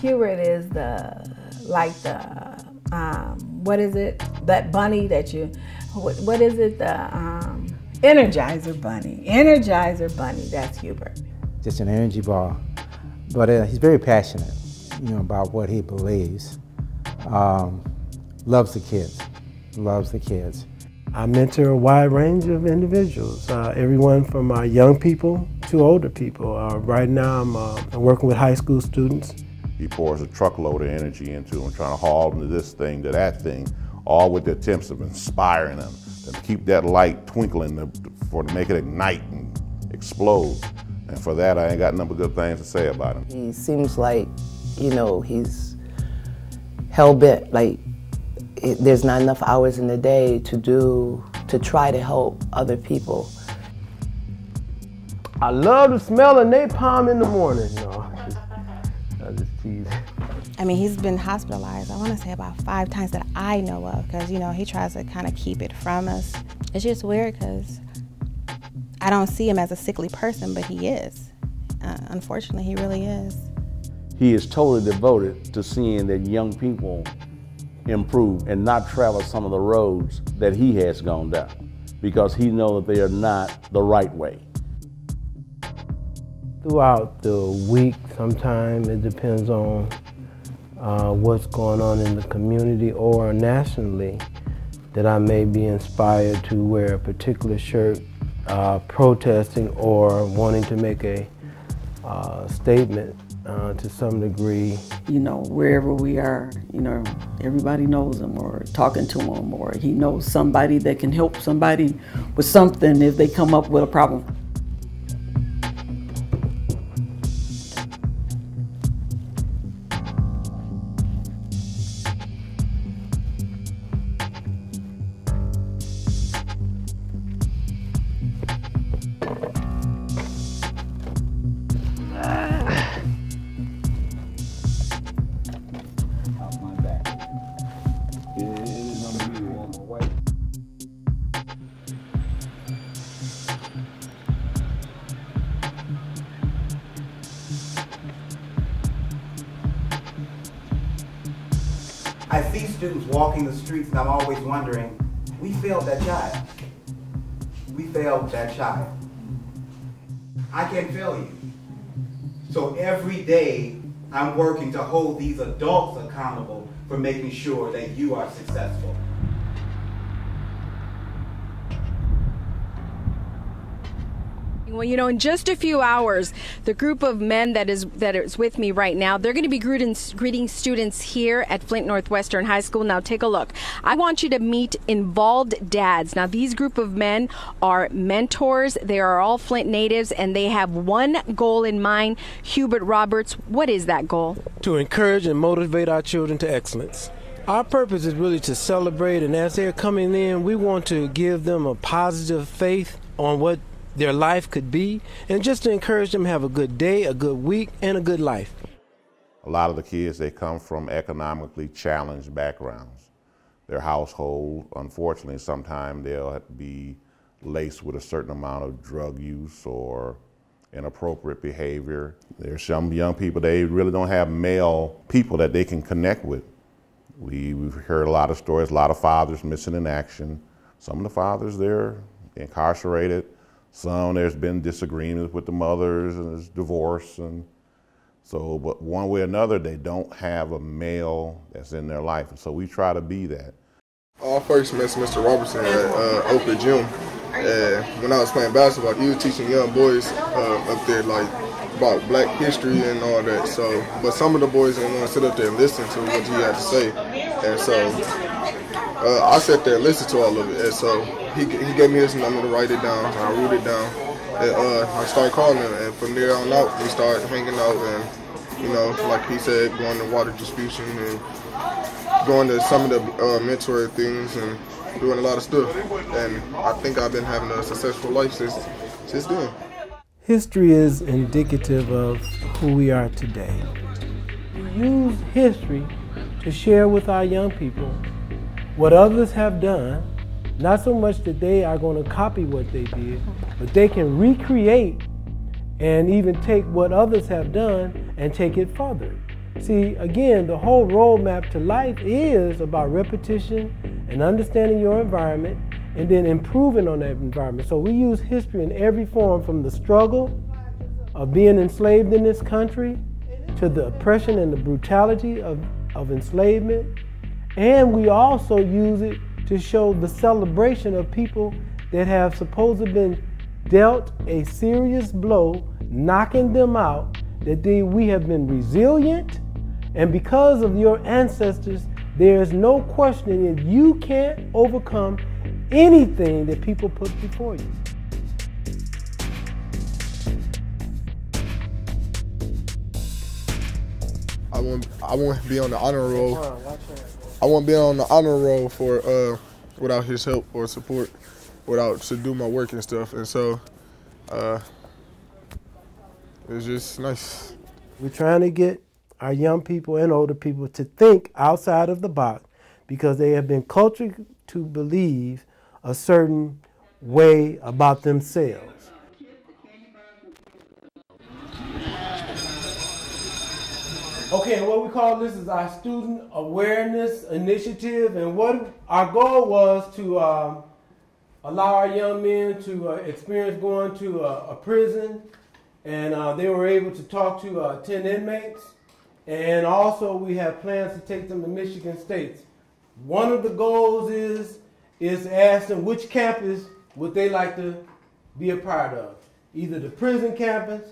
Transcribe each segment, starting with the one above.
Hubert is what is it? That bunny that you, what is it? The Energizer bunny. Energizer bunny, that's Hubert. Just an energy ball. But he's very passionate, about what he believes. Loves the kids, loves the kids. I mentor a wide range of individuals, everyone from young people to older people. Right now I'm working with high school students. He pours a truckload of energy into them, trying to haul them to this thing, to that thing, all with the attempts of inspiring them, to keep that light twinkling, to make it ignite and explode. And for that, I ain't got nothing but good things to say about him. He seems like, he's hell-bent, like there's not enough hours in the day to try to help other people. I love the smell of napalm in the morning. No, I just tease. I mean, he's been hospitalized, I want to say about 5 times that I know of, because, he tries to kind of keep it from us. It's just weird because I don't see him as a sickly person, but he is. Unfortunately, he really is. He is totally devoted to seeing that young people improve and not travel some of the roads that he has gone down, because he knows that they are not the right way. Throughout the week, sometimes it depends on what's going on in the community or nationally, that I may be inspired to wear a particular shirt, protesting or wanting to make a statement to some degree. Wherever we are, everybody knows him or talking to him, or he knows somebody that can help somebody with something if they come up with a problem. I see students walking the streets and I'm always wondering, we failed that child. We failed that child. I can't fail you. So every day I'm working to hold these adults accountable for making sure that you are successful. Well, in just a few hours, the group of men that is with me right now, they're going to be greeting students here at Flint Northwestern High School. Now, take a look. I want you to meet involved dads. Now, these group of men are mentors. They are all Flint natives, and they have one goal in mind. Hubert Roberts, what is that goal? To encourage and motivate our children to excellence. Our purpose is really to celebrate, and as they're coming in, we want to give them a positive faith on what their life could be, and just to encourage them to have a good day, a good week, and a good life. A lot of the kids, they come from economically challenged backgrounds. Their household, unfortunately, sometimes they'll be laced with a certain amount of drug use or inappropriate behavior. There's some young people, they really don't have male people that they can connect with. We've heard a lot of stories, a lot of fathers missing in action. Some of the fathers, they're incarcerated. Some, there's been disagreements with the mothers and there's divorce. And so, but one way or another, they don't have a male that's in their life. And so we try to be that. I first met Mr. Robertson at Oak Ridge Gym. When I was playing basketball, he was teaching young boys up there about black history and all that. So, but some of the boys didn't want to sit up there and listen to what he had to say. And so I sat there and listened to all of it. And so he gave me his number to write it down. I wrote it down. And I started calling him. And from there on out, we started hanging out. And, like he said, going to water distribution and going to some of the mentor things and doing a lot of stuff. And I think I've been having a successful life since then. History is indicative of who we are today. We use history to share with our young people what others have done, not so much that they are going to copy what they did, but they can recreate and even take what others have done and take it further. See, again, the whole roadmap to life is about repetition and understanding your environment and then improving on that environment. So we use history in every form, from the struggle of being enslaved in this country to the oppression and the brutality of enslavement. And we also use it to show the celebration of people that have supposedly been dealt a serious blow, knocking them out, that we have been resilient. And because of your ancestors, there is no questioning that you can't overcome anything that people put before you. I won't be on the honor roll. I won't be on the honor roll for without his help or support, to do my work and stuff. And so it's just nice. We're trying to get our young people and older people to think outside of the box, because they have been cultured to believe a certain way about themselves. Okay, what we call this is our Student Awareness Initiative, and what our goal was to allow our young men to experience going to a prison, and they were able to talk to 10 inmates. And also we have plans to take them to Michigan State. One of the goals is to ask them which campus would they like to be a part of, either the prison campus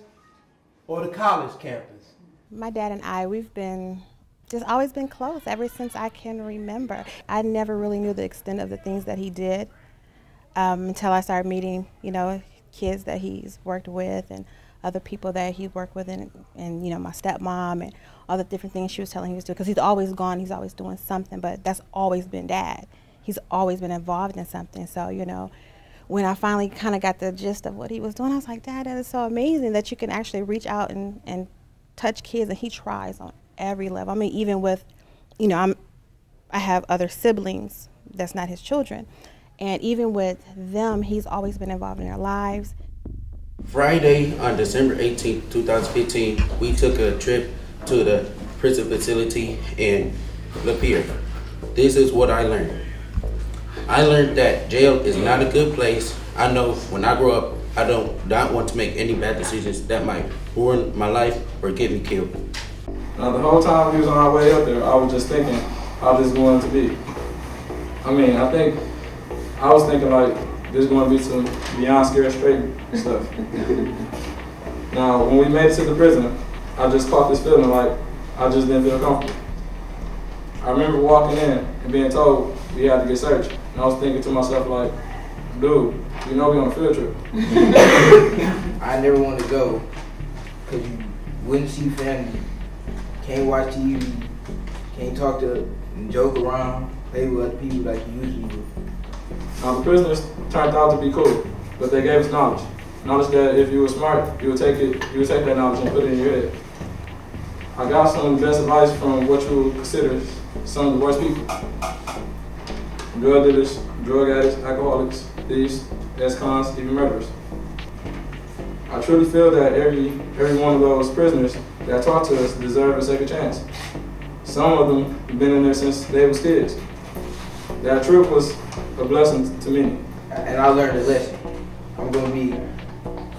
or the college campus. My dad and I, we've been just always been close ever since I can remember. I never really knew the extent of the things that he did until I started meeting, kids that he's worked with and other people that he worked with, and my stepmom and all the different things she was telling he was doing, because he's always gone, he's always doing something, but that's always been Dad. He's always been involved in something. So, when I finally kind of got the gist of what he was doing, I was like, Dad, that is so amazing that you can actually reach out and touch kids, and he tries on every level. I mean, even with, I have other siblings that's not his children, and even with them, he's always been involved in their lives. Friday on December 18th, 2015, we took a trip to the prison facility in Lapeer. This is what I learned. I learned that jail is not a good place. I know when I grow up, I do not want to make any bad decisions that might ruin my life or get me killed. Now, the whole time we was on our way up there, I was just thinking how this is going to be. I mean, I was thinking like, there's going to be some beyond scare straight stuff. Now, when we made it to the prison, I just caught this feeling like I just didn't feel comfortable. I remember walking in and being told we had to get searched. And I was thinking to myself like, dude, we're on a field trip. I never wanted to go because you wouldn't see family, can't watch TV, can't talk to and joke around, play with other people like you usually do. The prisoners turned out to be cool, but they gave us knowledge. Knowledge that if you were smart, you would take that knowledge and put it in your head. I got some of the best advice from what you would consider some of the worst people. Drug dealers, drug addicts, alcoholics, thieves, ex-cons, even murderers. I truly feel that every one of those prisoners that talked to us deserve a second chance. Some of them have been in there since they was kids. That trip was a blessing to me. And I learned a lesson. I'm going to be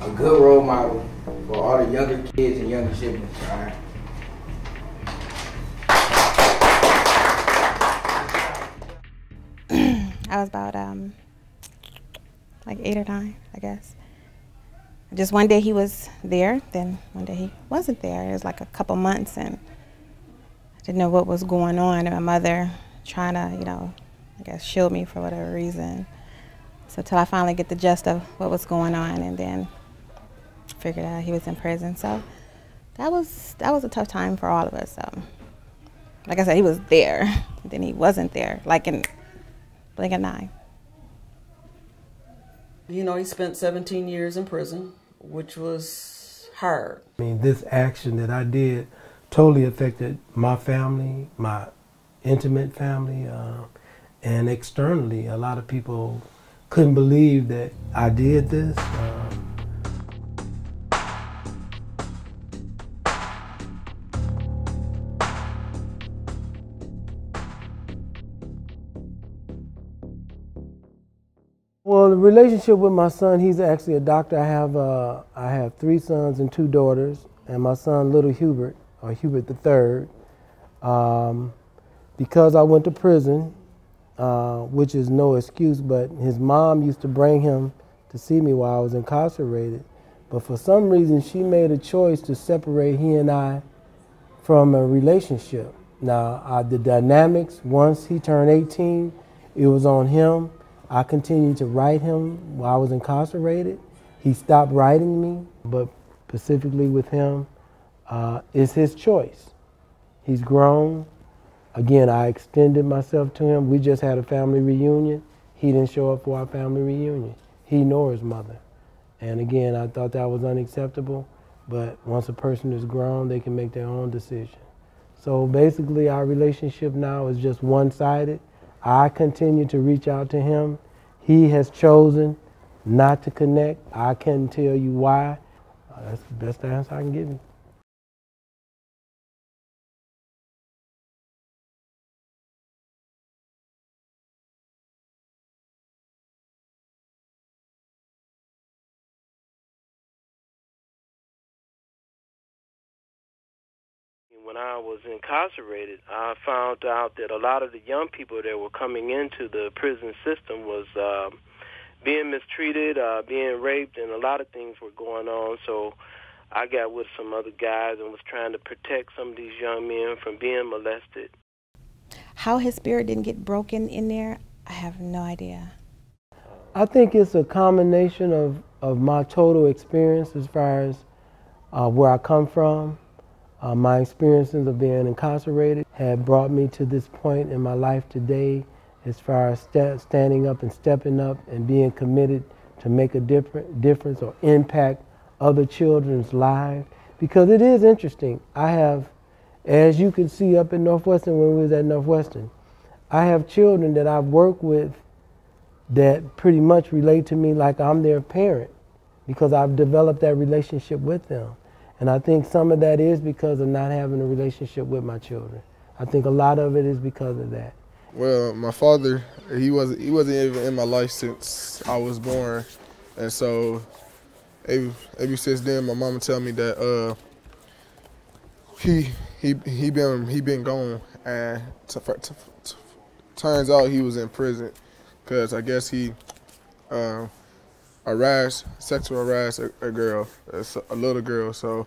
a good role model for all the younger kids and younger siblings, all right? I was about like 8 or 9, I guess. Just one day he was there, then one day he wasn't there. It was like a couple months, and I didn't know what was going on, and my mother trying to, I guess, shield me for whatever reason. So till I finally get the gist of what was going on, and then figured out he was in prison. So that was a tough time for all of us. Like I said, he was there, then he wasn't there, like in blink of an eye. He spent 17 years in prison, which was hard. I mean, this action that I did totally affected my family, my intimate family, and externally. A lot of people couldn't believe that I did this. Well, the relationship with my son, he's actually a doctor. I have 3 sons and 2 daughters, and my son, little Hubert, or Hubert III, because I went to prison, which is no excuse, but his mom used to bring him to see me while I was incarcerated. But for some reason, she made a choice to separate he and I from a relationship. Now, the dynamics, once he turned 18, it was on him. I continued to write him while I was incarcerated. He stopped writing me, but specifically with him, it's his choice. He's grown. Again, I extended myself to him. We just had a family reunion. He didn't show up for our family reunion. He nor his mother. And again, I thought that was unacceptable, but once a person is grown, they can make their own decision. So basically, our relationship now is just one-sided. I continue to reach out to him. He has chosen not to connect. I can't tell you why. That's the best answer I can give you. When I was incarcerated, I found out that a lot of the young people that were coming into the prison system was being mistreated, being raped, and a lot of things were going on. So I got with some other guys and was trying to protect some of these young men from being molested. How his spirit didn't get broken in there, I have no idea. I think it's a combination of my total experience as far as where I come from. My experiences of being incarcerated had brought me to this point in my life today as far as standing up and stepping up and being committed to make a difference or impact other children's lives. Because it is interesting. I have, as you can see up in Northwestern when we was at Northwestern, I have children that I've worked with that pretty much relate to me like I'm their parent because I've developed that relationship with them. And I think some of that is because of not having a relationship with my children. I think a lot of it is because of that. Well, my father, he wasn't even in my life since I was born, and so ever since then, my mama tell me that he been gone, and turns out he was in prison because I guess he sexual harassed a girl, a little girl. So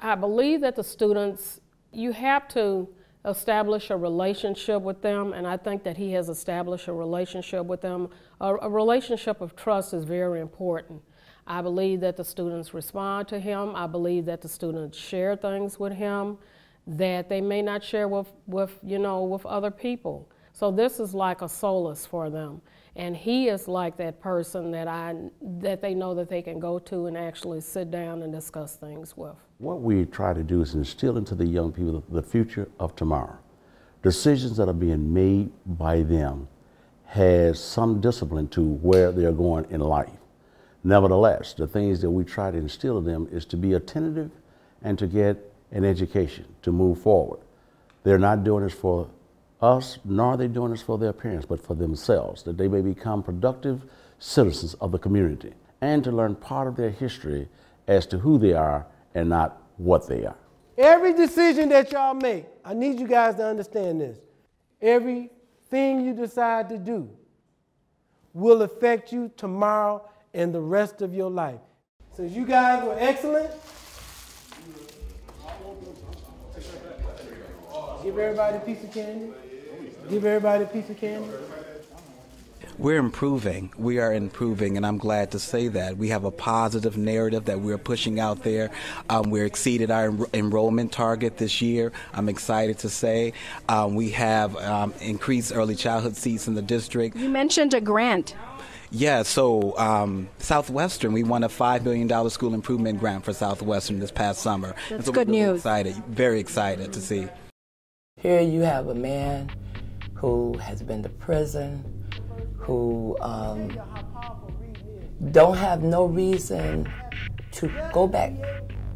I believe that the students, you have to establish a relationship with them, and I think that he has established a relationship with them. A relationship of trust is very important. I believe that the students respond to him. I believe that the students share things with him that they may not share with other people. So this is like a solace for them. And he is like that person that they know that they can go to and actually sit down and discuss things with. What we try to do is instill into the young people the future of tomorrow. Decisions that are being made by them has some discipline to where they're going in life. Nevertheless, the things that we try to instill in them is to be attentive and to get an education, to move forward. They're not doing this for us, nor are they doing this for their parents, but for themselves, that they may become productive citizens of the community and to learn part of their history as to who they are and not what they are. Every decision that y'all make, I need you guys to understand this. Everything you decide to do will affect you tomorrow and the rest of your life. So you guys were excellent. Give everybody a piece of candy. Give everybody a piece of candy. We're improving. We are improving, and I'm glad to say that. We have a positive narrative that we're pushing out there. We're exceeded our enrollment target this year. I'm excited to say we have increased early childhood seats in the district. You mentioned a grant. Yeah, so Southwestern, we won a $5 million school improvement grant for Southwestern this past summer. That's so good news. Excited, very excited to see. Here you have a man who has been to prison, who don't have no reason to go back,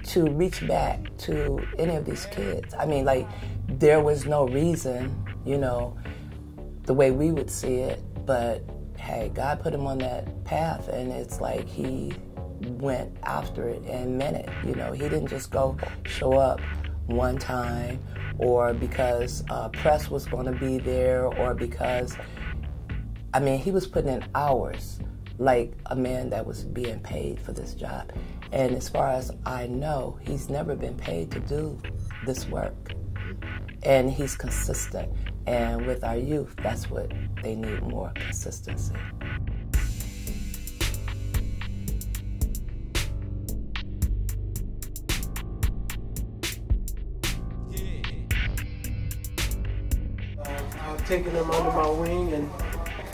to reach back to any of these kids. I mean, like, there was no reason, the way we would see it, but hey, God put him on that path, and it's like he went after it and meant it. You know, he didn't just go show up one time, or because press was going to be there, or because, I mean, he was putting in hours like a man that was being paid for this job. And as far as I know, he's never been paid to do this work. And he's consistent. And with our youth, that's what they need, more consistency. I've taken them under my wing, and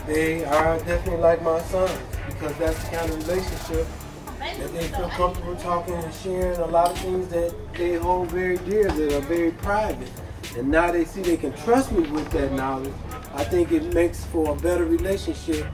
they are definitely like my sons, because that's the kind of relationship that they feel comfortable talking and sharing a lot of things that they hold very dear, that are very private. And now they see they can trust me with that knowledge. I think it makes for a better relationship